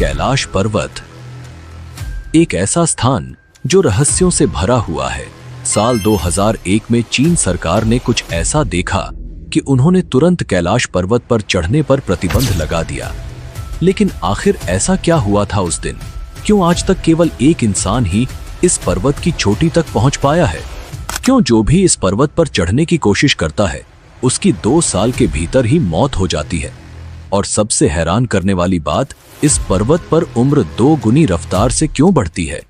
कैलाश पर्वत, एक ऐसा स्थान जो रहस्यों से भरा हुआ है। साल 2001 में चीन सरकार ने कुछ ऐसा देखा कि उन्होंने तुरंत कैलाश पर्वत पर चढ़ने पर प्रतिबंध लगा दिया। लेकिन आखिर ऐसा क्या हुआ था उस दिन? क्यों आज तक केवल एक इंसान ही इस पर्वत की चोटी तक पहुंच पाया है? क्यों जो भी इस पर्वत पर चढ़ने की कोशिश करता है उसकी 2 साल के भीतर ही मौत हो जाती है? और सबसे हैरान करने वाली बात, इस पर्वत पर उम्र 2 गुनी रफ्तार से क्यों बढ़ती है?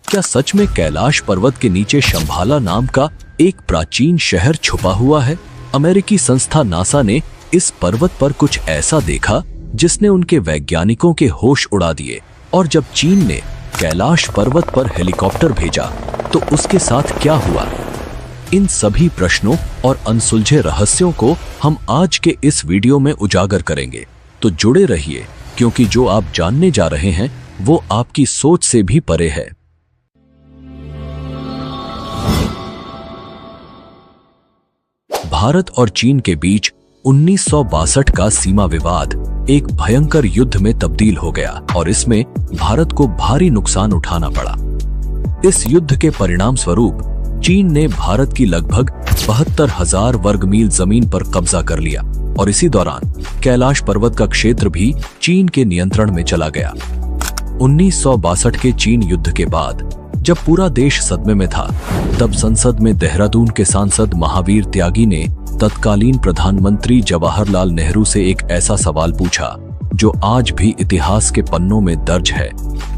क्या सच में कैलाश पर्वत के नीचे शंभाला नाम का एक प्राचीन शहर छुपा हुआ है? अमेरिकी संस्था नासा ने इस पर्वत पर कुछ ऐसा देखा जिसने उनके वैज्ञानिकों के होश उड़ा दिए। और जब चीन ने कैलाश पर्वत पर हेलीकॉप्टर भेजा तो उसके साथ क्या हुआ? इन सभी प्रश्नों और अनसुलझे रहस्यों को हम आज के इस वीडियो में उजागर करेंगे। तो जुड़े रहिए, क्योंकि जो आप जानने जा रहे हैं वो आपकी सोच से भी परे है। भारत और चीन के बीच 1962 का सीमा विवाद एक भयंकर युद्ध में तब्दील हो गया और इसमें भारत को भारी नुकसान उठाना पड़ा। इस युद्ध के परिणाम स्वरूप चीन ने भारत की लगभग 72,000 वर्ग मील जमीन पर कब्जा कर लिया और इसी दौरान कैलाश पर्वत का क्षेत्र भी चीन के नियंत्रण में चला गया। 1962 के चीन युद्ध के बाद जब पूरा देश सदमे में था, तब संसद में देहरादून के सांसद महावीर त्यागी ने तत्कालीन प्रधानमंत्री जवाहरलाल नेहरू से एक ऐसा सवाल पूछा जो आज भी इतिहास के पन्नों में दर्ज है।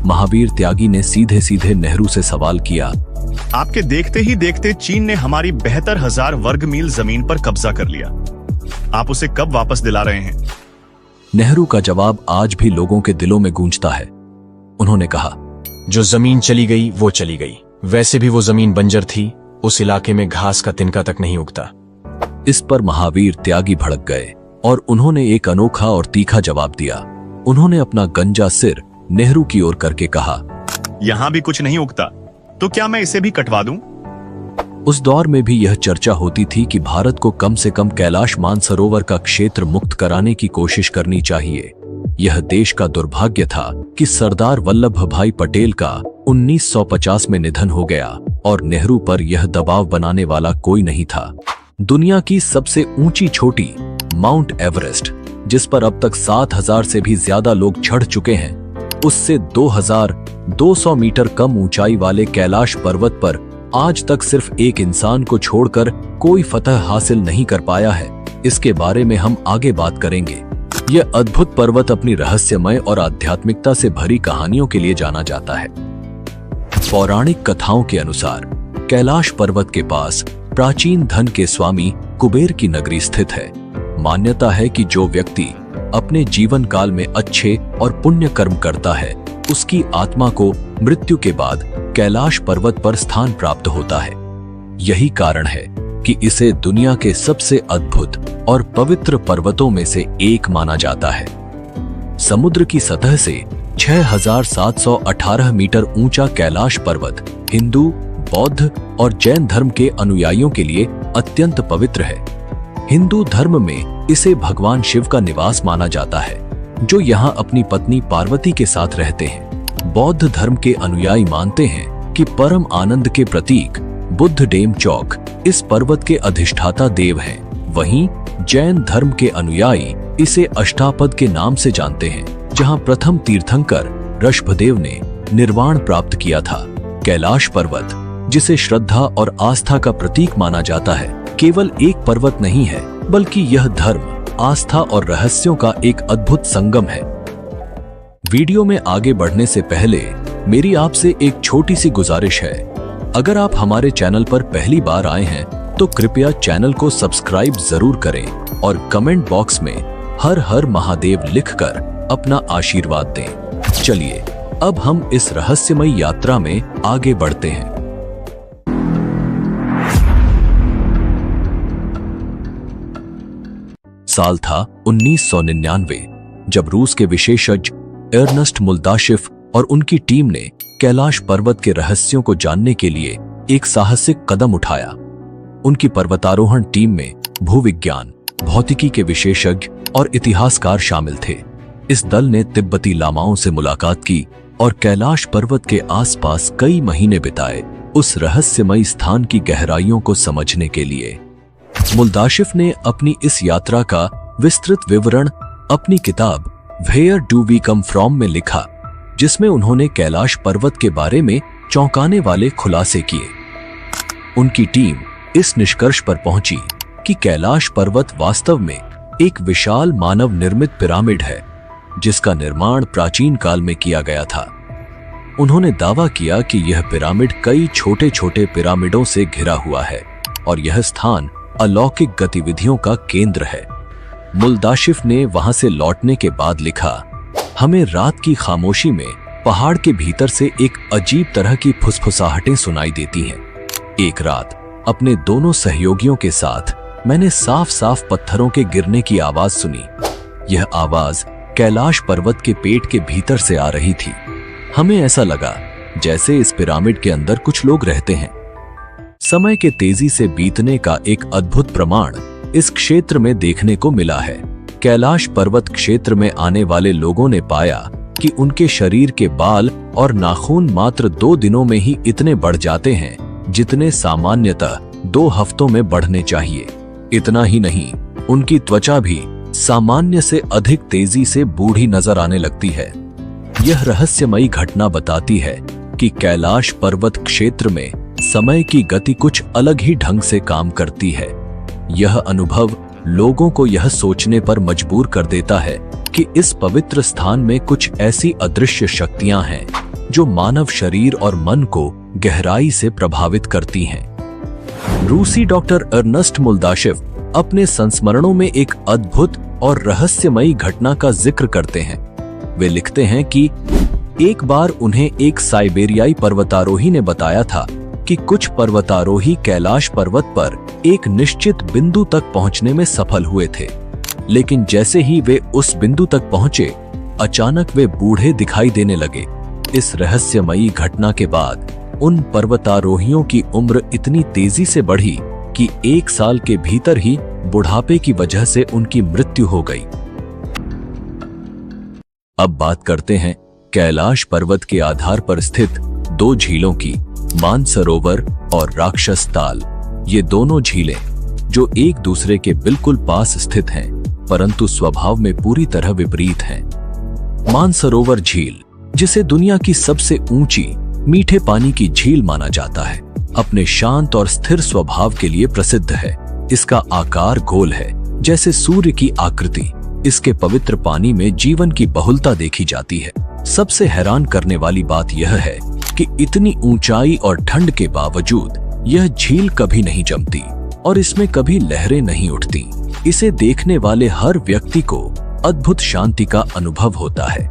महावीर त्यागी ने सीधे सीधे नेहरू से सवाल किया, आपके देखते ही देखते चीन ने हमारी 72,000 वर्ग मील जमीन पर कब्जा कर लिया। आप उसे कब वापस दिला रहे हैं? नेहरू का जवाब आज भी लोगों के दिलों में गूंजता है। उन्होंने कहा, जो जमीन चली गई वो चली गई। वैसे भी वो जमीन बंजर थी, उस इलाके में घास का तिनका तक नहीं उगता। इस पर महावीर त्यागी भड़क गए और उन्होंने एक अनोखा और तीखा जवाब दिया। उन्होंने अपना गंजा सिर नेहरू की ओर करके कहा, यहां भी कुछ नहीं उगता, तो क्या मैं इसे भी कटवा दूं? उस दौर में भी यह चर्चा होती थी कि भारत को कम से कम कैलाश मानसरोवर का क्षेत्र मुक्त कराने की कोशिश करनी चाहिए। यह देश का दुर्भाग्य था कि सरदार वल्लभ भाई पटेल का 1950 में निधन हो गया और नेहरू पर यह दबाव बनाने वाला कोई नहीं था। दुनिया की सबसे ऊंची चोटी माउंट एवरेस्ट, जिस पर अब तक 7,000 से भी ज्यादा लोग चढ़ चुके हैं, उससे 2,200 मीटर कम ऊंचाई वाले कैलाश पर्वत पर आज तक सिर्फ एक इंसान को छोड़कर कोई फतह हासिल नहीं कर पाया है। इसके बारे में हम आगे बात करेंगे। यह अद्भुत पर्वत अपनी रहस्यमय और आध्यात्मिकता से भरी कहानियों के लिए जाना जाता है। पौराणिक कथाओं के अनुसार कैलाश पर्वत के पास प्राचीन धन के स्वामी कुबेर की नगरी स्थित है। मान्यता है कि जो व्यक्ति अपने जीवन काल में अच्छे और पुण्य कर्म करता है, उसकी आत्मा को मृत्यु के बाद कैलाश पर्वत पर स्थान प्राप्त होता है। यही कारण है कि इसे दुनिया के सबसे अद्भुत और पवित्र पर्वतों में से एक माना जाता है। समुद्र की सतह से 6,718 मीटर ऊंचा कैलाश पर्वत हिंदू, बौद्ध और जैन धर्म के अनुयायियों के लिए अत्यंत पवित्र है। हिंदू धर्म में इसे भगवान शिव का निवास माना जाता है, जो यहाँ अपनी पत्नी पार्वती के साथ रहते हैं। बौद्ध धर्म के अनुयायी मानते हैं कि परम आनंद के प्रतीक बुद्ध डेम चौक इस पर्वत के अधिष्ठाता देव हैं। वहीं जैन धर्म के अनुयायी इसे अष्टापद के नाम से जानते हैं, जहां प्रथम तीर्थंकर ऋषभदेव ने निर्वाण प्राप्त किया था। कैलाश पर्वत, जिसे श्रद्धा और आस्था का प्रतीक माना जाता है, केवल एक पर्वत नहीं है, बल्कि यह धर्म, आस्था और रहस्यों का एक अद्भुत संगम है। वीडियो में आगे बढ़ने से पहले मेरी आपसे एक छोटी सी गुजारिश है। अगर आप हमारे चैनल पर पहली बार आए हैं तो कृपया चैनल को सब्सक्राइब जरूर करें और कमेंट बॉक्स में हर हर महादेव लिखकर अपना आशीर्वाद दें। चलिए अब हम इस रहस्यमय यात्रा में आगे बढ़ते हैं। साल था 1999, जब रूस के विशेषज्ञ एर्नस्ट मुल्दाशिफ और उनकी टीम ने कैलाश पर्वत के रहस्यों को जानने के लिए एक साहसिक कदम उठाया। उनकी पर्वतारोहण टीम में भूविज्ञान, भौतिकी के विशेषज्ञ और इतिहासकार शामिल थे। इस दल ने तिब्बती लामाओं से मुलाकात की और कैलाश पर्वत के आसपास कई महीने बिताए उस रहस्यमयी स्थान की गहराइयों को समझने के लिए। मुल्दाशिफ ने अपनी इस यात्रा का विस्तृत विवरण अपनी किताब where do we come from में लिखा, जिसमें उन्होंने कैलाश पर्वत के बारे में चौंकाने वाले खुलासे किए। उनकी टीम इस निष्कर्ष पर पहुंची कि कैलाश पर्वत वास्तव में एक विशाल मानव निर्मित पिरामिड है, जिसका निर्माण प्राचीन काल में किया गया था। उन्होंने दावा किया कि यह पिरामिड कई छोटे छोटे पिरामिडों से घिरा हुआ है और यह स्थान अलौकिक गतिविधियों का केंद्र है। मुल्दाशिफ ने वहां से लौटने के बाद लिखा, हमें रात की खामोशी में पहाड़ के भीतर से एक अजीब तरह की फुसफुसाहटें सुनाई देती हैं। एक रात अपने दोनों सहयोगियों के साथ मैंने साफ साफ पत्थरों के गिरने की आवाज सुनी। यह आवाज कैलाश पर्वत के पेट के भीतर से आ रही थी। हमें ऐसा लगा जैसे इस पिरामिड के अंदर कुछ लोग रहते हैं। समय के तेजी से बीतने का एक अद्भुत प्रमाण इस क्षेत्र में देखने को मिला है। कैलाश पर्वत क्षेत्र में आने वाले लोगों ने पाया कि उनके शरीर के बाल और नाखून मात्र 2 दिनों में ही इतने बढ़ जाते हैं जितने सामान्यतः 2 हफ्तों में बढ़ने चाहिए। इतना ही नहीं, उनकी त्वचा भी सामान्य से अधिक तेजी से बूढ़ी नजर आने लगती है। यह रहस्यमयी घटना बताती है कि कैलाश पर्वत क्षेत्र में समय की गति कुछ अलग ही ढंग से काम करती है। यह अनुभव लोगों को यह सोचने पर मजबूर कर देता है कि इस पवित्र स्थान में कुछ ऐसी अदृश्य शक्तियां हैं जो मानव शरीर और मन को गहराई से प्रभावित करती हैं। रूसी डॉक्टर अर्नस्ट मुल्दाशिफ अपने संस्मरणों में एक अद्भुत और रहस्यमयी घटना का जिक्र करते हैं। वे लिखते हैं कि एक बार उन्हें एक साइबेरियाई पर्वतारोही ने बताया था कि कुछ पर्वतारोही कैलाश पर्वत पर एक निश्चित बिंदु तक पहुंचने में सफल हुए थे, लेकिन जैसे ही वे उस बिंदु तक पहुंचे, अचानक वे बूढ़े दिखाई देने लगे। इस रहस्यमयी घटना के बाद उन पर्वतारोहियों की उम्र इतनी तेजी से बढ़ी कि 1 साल के भीतर ही बुढ़ापे की वजह से उनकी मृत्यु हो गई। अब बात करते हैं कैलाश पर्वत के आधार पर स्थित 2 झीलों की, मानसरोवर और राक्षस ताल। ये दोनों झीलें जो एक दूसरे के बिल्कुल पास स्थित हैं, परंतु स्वभाव में पूरी तरह विपरीत हैं। मानसरोवर झील, जिसे दुनिया की सबसे ऊंची मीठे पानी की झील माना जाता है, अपने शांत और स्थिर स्वभाव के लिए प्रसिद्ध है। इसका आकार गोल है, जैसे सूर्य की आकृति। इसके पवित्र पानी में जीवन की बहुलता देखी जाती है। सबसे हैरान करने वाली बात यह है कि इतनी ऊंचाई और ठंड के बावजूद यह झील कभी नहीं जमती और इसमें कभी लहरें नहीं उठती। इसे देखने वाले हर व्यक्ति को अद्भुत शांति का अनुभव होता है।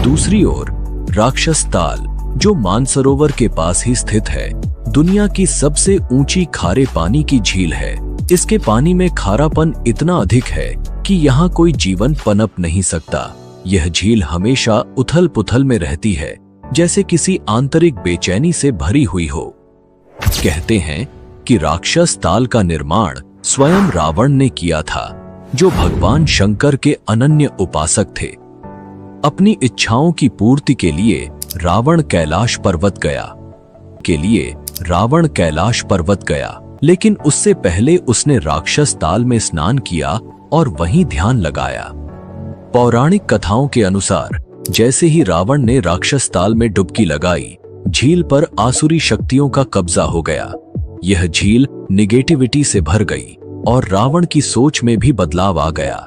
दूसरी ओर राक्षस ताल, जो मानसरोवर के पास ही स्थित है, दुनिया की सबसे ऊंची खारे पानी की झील है। इसके पानी में खारापन इतना अधिक है कि यहाँ कोई जीवन पनप नहीं सकता। यह झील हमेशा उथल पुथल में रहती है, जैसे किसी आंतरिक बेचैनी से भरी हुई हो। कहते हैं कि राक्षस ताल का निर्माण स्वयं रावण ने किया था, जो भगवान शंकर के अनन्य उपासक थे। अपनी इच्छाओं की पूर्ति के लिए रावण कैलाश पर्वत गया, लेकिन उससे पहले उसने राक्षस ताल में स्नान किया और वहीं ध्यान लगाया। पौराणिक कथाओं के अनुसार जैसे ही रावण ने राक्षस ताल में डुबकी लगाई, झील पर आसुरी शक्तियों का कब्जा हो गया। यह झील निगेटिविटी से भर गई और रावण की सोच में भी बदलाव आ गया।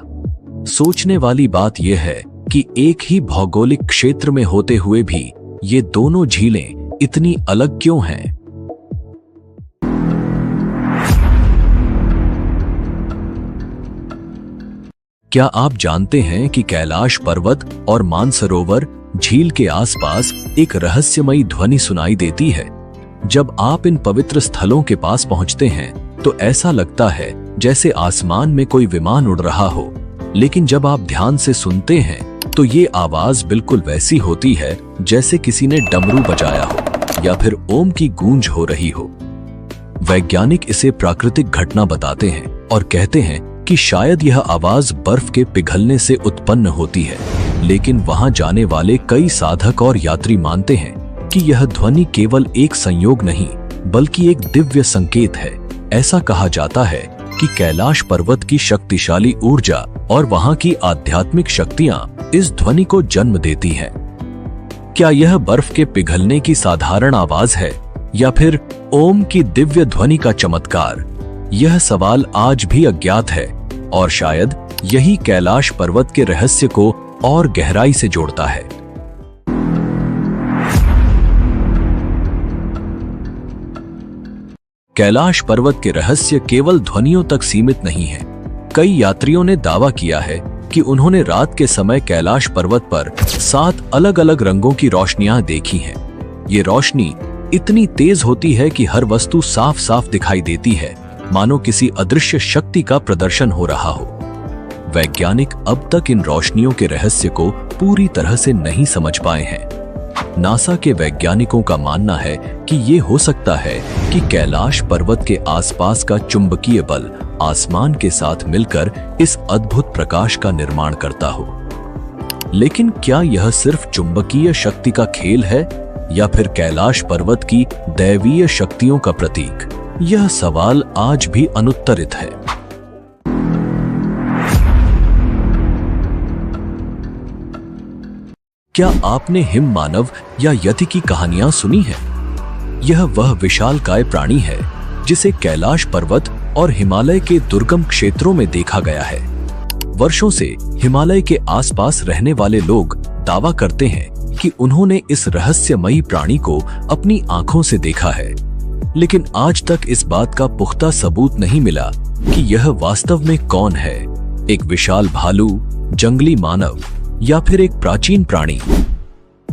सोचने वाली बात यह है कि एक ही भौगोलिक क्षेत्र में होते हुए भी ये दोनों झीलें इतनी अलग क्यों हैं? क्या आप जानते हैं कि कैलाश पर्वत और मानसरोवर झील के आसपास एक रहस्यमयी ध्वनि सुनाई देती है? जब आप इन पवित्र स्थलों के पास पहुंचते हैं तो ऐसा लगता है जैसे आसमान में कोई विमान उड़ रहा हो, लेकिन जब आप ध्यान से सुनते हैं तो ये आवाज बिल्कुल वैसी होती है जैसे किसी ने डमरू बजाया हो या फिर ओम की गूंज हो रही हो। वैज्ञानिक इसे प्राकृतिक घटना बताते हैं और कहते हैं कि शायद यह आवाज बर्फ के पिघलने से उत्पन्न होती है, लेकिन वहां जाने वाले कई साधक और यात्री मानते हैं कि यह ध्वनि केवल एक संयोग नहीं बल्कि एक दिव्य संकेत है। ऐसा कहा जाता है कि कैलाश पर्वत की शक्तिशाली ऊर्जा और वहां की आध्यात्मिक शक्तियां इस ध्वनि को जन्म देती हैं। क्या यह बर्फ के पिघलने की साधारण आवाज है या फिर ओम की दिव्य ध्वनि का चमत्कार? यह सवाल आज भी अज्ञात है और शायद यही कैलाश पर्वत के रहस्य को और गहराई से जोड़ता है। कैलाश पर्वत के रहस्य केवल ध्वनियों तक सीमित नहीं है। कई यात्रियों ने दावा किया है कि उन्होंने रात के समय कैलाश पर्वत पर 7 अलग-अलग रंगों की रोशनियां देखी हैं। ये रोशनी इतनी तेज होती है कि हर वस्तु साफ साफ दिखाई देती है, मानो किसी अदृश्य शक्ति का प्रदर्शन हो रहा हो। वैज्ञानिक अब तक इन रोशनियों के रहस्य को पूरी तरह से नहीं समझ पाए हैं। नासा के वैज्ञानिकों का मानना है कि ये हो सकता है कि कैलाश पर्वत के आसपास का चुंबकीय बल आसमान के साथ मिलकर इस अद्भुत प्रकाश का निर्माण करता हो। लेकिन क्या यह सिर्फ चुंबकीय शक्ति का खेल है या फिर कैलाश पर्वत की दैवीय शक्तियों का प्रतीक? यह सवाल आज भी अनुत्तरित है। क्या आपने हिम मानव या यति की कहानियां सुनी हैं? यह वह विशालकाय प्राणी है जिसे कैलाश पर्वत और हिमालय के दुर्गम क्षेत्रों में देखा गया है। वर्षों से हिमालय के आसपास रहने वाले लोग दावा करते हैं कि उन्होंने इस रहस्यमयी प्राणी को अपनी आंखों से देखा है, लेकिन आज तक इस बात का पुख्ता सबूत नहीं मिला कि यह वास्तव में कौन है, एक विशाल भालू, जंगली मानव या फिर एक प्राचीन प्राणी।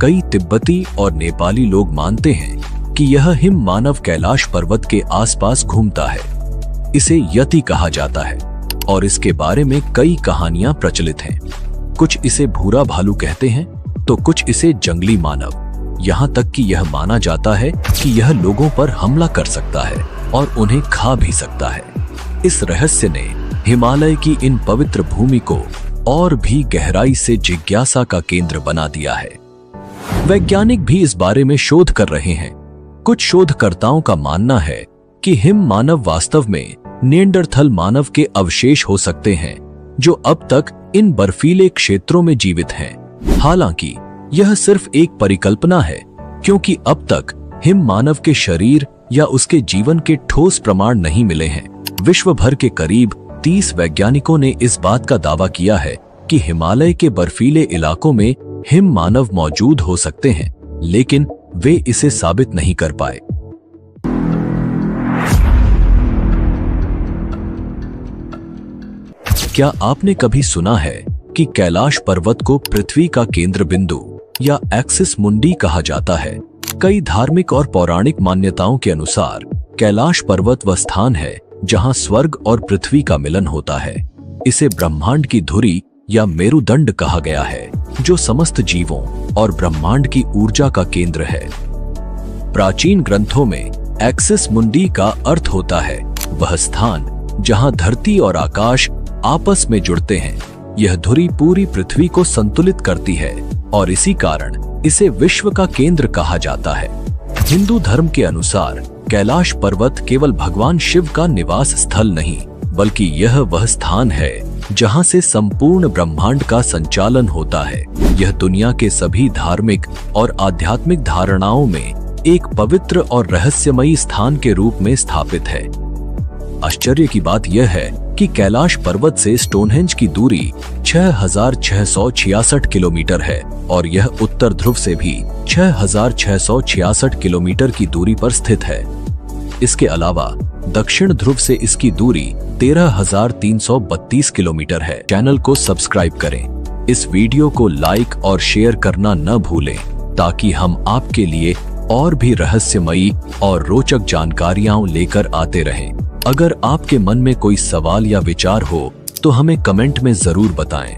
कई तिब्बती और नेपाली लोग मानते हैं कि यह हिम मानव कैलाश पर्वत के आसपास घूमता है। इसे यति कहा जाता है और इसके बारे में कई कहानियां प्रचलित हैं। कुछ इसे भूरा भालू कहते हैं तो कुछ इसे जंगली मानव। यहाँ तक कि यह माना जाता है कि यह लोगों पर हमला कर सकता है और उन्हें खा भी सकता है। इस रहस्य ने हिमालय की इन पवित्र भूमि को और भी गहराई से जिज्ञासा का केंद्र बना दिया है। वैज्ञानिक भी इस बारे में शोध कर रहे हैं। कुछ शोधकर्ताओं का मानना है कि हिम मानव वास्तव में निएंडरथल मानव के अवशेष हो सकते हैं जो अब तक इन बर्फीले क्षेत्रों में जीवित हैं। हालांकि यह सिर्फ एक परिकल्पना है, क्योंकि अब तक हिम मानव के शरीर या उसके जीवन के ठोस प्रमाण नहीं मिले हैं। विश्व भर के करीब 30 वैज्ञानिकों ने इस बात का दावा किया है कि हिमालय के बर्फीले इलाकों में हिम मानव मौजूद हो सकते हैं, लेकिन वे इसे साबित नहीं कर पाए। क्या आपने कभी सुना है कि कैलाश पर्वत को पृथ्वी का केंद्र बिंदु या एक्सिस मुंडी कहा जाता है? कई धार्मिक और पौराणिक मान्यताओं के अनुसार कैलाश पर्वत वह स्थान है जहां स्वर्ग और पृथ्वी का मिलन होता है। इसे ब्रह्मांड की धुरी या मेरुदंड कहा गया है, जो समस्त जीवों और ब्रह्मांड की ऊर्जा का केंद्र है। प्राचीन ग्रंथों में एक्सिस मुंडी का अर्थ होता है वह स्थान जहां धरती और आकाश आपस में जुड़ते हैं। यह धुरी पूरी पृथ्वी को संतुलित करती है और इसी कारण इसे विश्व का केंद्र कहा जाता है। हिंदू धर्म के अनुसार कैलाश पर्वत केवल भगवान शिव का निवास स्थल नहीं, बल्कि यह वह स्थान है जहां से संपूर्ण ब्रह्मांड का संचालन होता है। यह दुनिया के सभी धार्मिक और आध्यात्मिक धारणाओं में एक पवित्र और रहस्यमयी स्थान के रूप में स्थापित है। आश्चर्य की बात यह है कि कैलाश पर्वत से स्टोनहेंज की दूरी 6,666 किलोमीटर है और यह उत्तर ध्रुव से भी 6,666 किलोमीटर की दूरी पर स्थित है। इसके अलावा दक्षिण ध्रुव से इसकी दूरी 13,332 किलोमीटर है। चैनल को सब्सक्राइब करें, इस वीडियो को लाइक और शेयर करना न भूलें ताकि हम आपके लिए और भी रहस्यमयी और रोचक जानकारियां लेकर आते रहें। अगर आपके मन में कोई सवाल या विचार हो तो हमें कमेंट में जरूर बताएं।